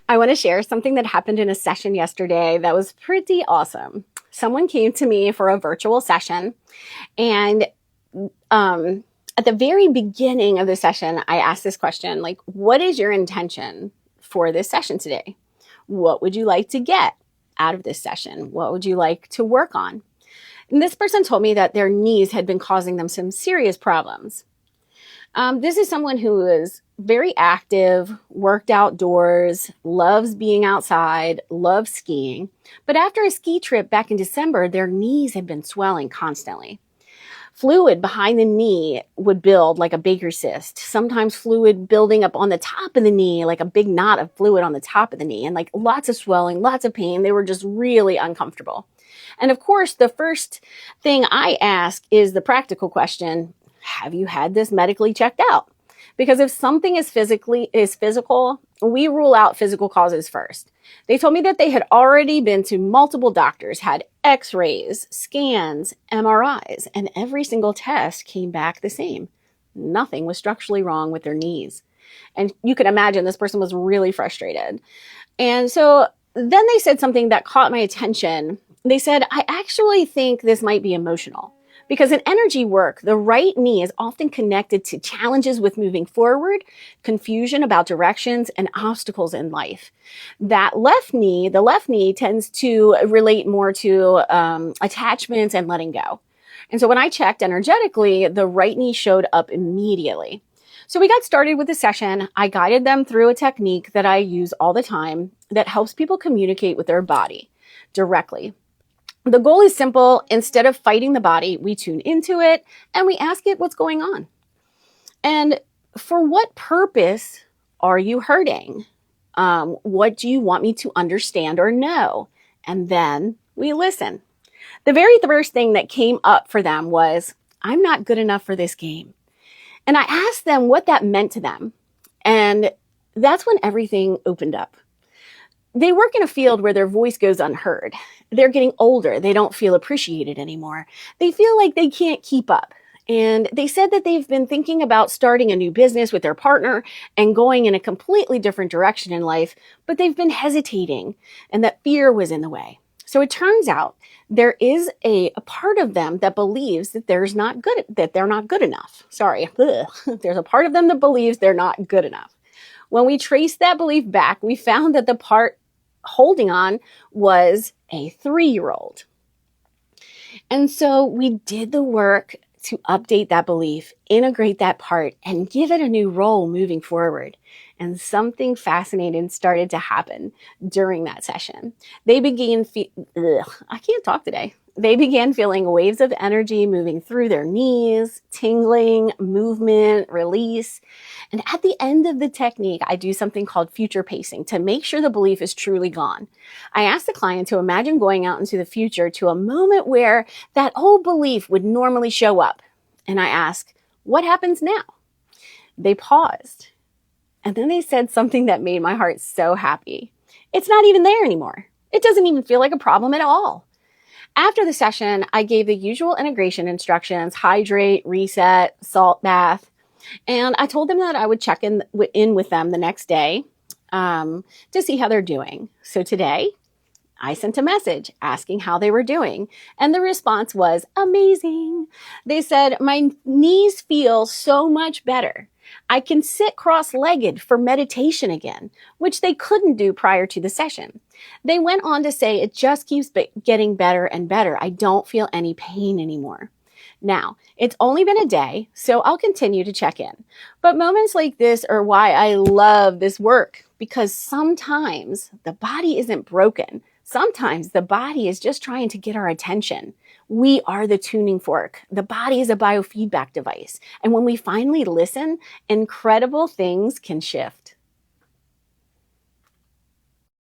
I want to share something that happened in a session yesterday that was pretty awesome. Someone came to me for a virtual session, and at the very beginning of the session, I asked this question, like, what is your intention for this session today? What would you like to get out of this session? What would you like to work on? And this person told me that their knees had been causing them some serious problems. This is someone who is very active, worked outdoors, loves being outside, loves skiing. But after a ski trip back in December, their knees had been swelling constantly. Fluid behind the knee would build like a Baker's cyst. Sometimes fluid building up on the top of the knee, like a big knot of fluid on the top of the knee, and like lots of swelling, lots of pain. They were just really uncomfortable. And of course, the first thing I ask is the practical question: have you had this medically checked out? Because if something is physical, we rule out physical causes first. They told me that they had already been to multiple doctors, had x-rays, scans, MRIs, and every single test came back the same. Nothing was structurally wrong with their knees. And you can imagine this person was really frustrated. And so then they said something that caught my attention. They said, I actually think this might be emotional. Because in energy work, the right knee is often connected to challenges with moving forward, confusion about directions, and obstacles in life. The left knee tends to relate more to attachments and letting go. And so when I checked energetically, the right knee showed up immediately. So we got started with the session. I guided them through a technique that I use all the time that helps people communicate with their body directly. The goal is simple. Instead of fighting the body, we tune into it and we ask it what's going on. And for what purpose are you hurting? What do you want me to understand or know? And then we listen. The very first thing that came up for them was, I'm not good enough for this game. And I asked them what that meant to them. And that's when everything opened up. They work in a field where their voice goes unheard. They're getting older. They don't feel appreciated anymore. They feel like they can't keep up. And they said that they've been thinking about starting a new business with their partner and going in a completely different direction in life, but they've been hesitating and that fear was in the way. So it turns out there is a part of them that believes that they're not good enough. There's a part of them that believes they're not good enough. When we traced that belief back, we found that the part holding on was a 3-year-old. And so we did the work to update that belief, integrate that part, and give it a new role moving forward. And something fascinating started to happen during that session. They began They began feeling waves of energy moving through their knees, tingling, movement, release. And at the end of the technique, I do something called future pacing to make sure the belief is truly gone. I ask the client to imagine going out into the future to a moment where that old belief would normally show up. And I ask, what happens now? They paused. And then they said something that made my heart so happy. It's not even there anymore. It doesn't even feel like a problem at all. After the session, I gave the usual integration instructions: hydrate, reset, salt bath. And I told them that I would check in with them the next day to see how they're doing. So today, I sent a message asking how they were doing. And the response was amazing. They said, my knees feel so much better. I can sit cross-legged for meditation again, which they couldn't do prior to the session. They went on to say, it just keeps getting better and better. I don't feel any pain anymore. Now, it's only been a day, so I'll continue to check in. But moments like this are why I love this work, because sometimes the body isn't broken. Sometimes the body is just trying to get our attention. We are the tuning fork. The body is a biofeedback device. And when we finally listen, incredible things can shift.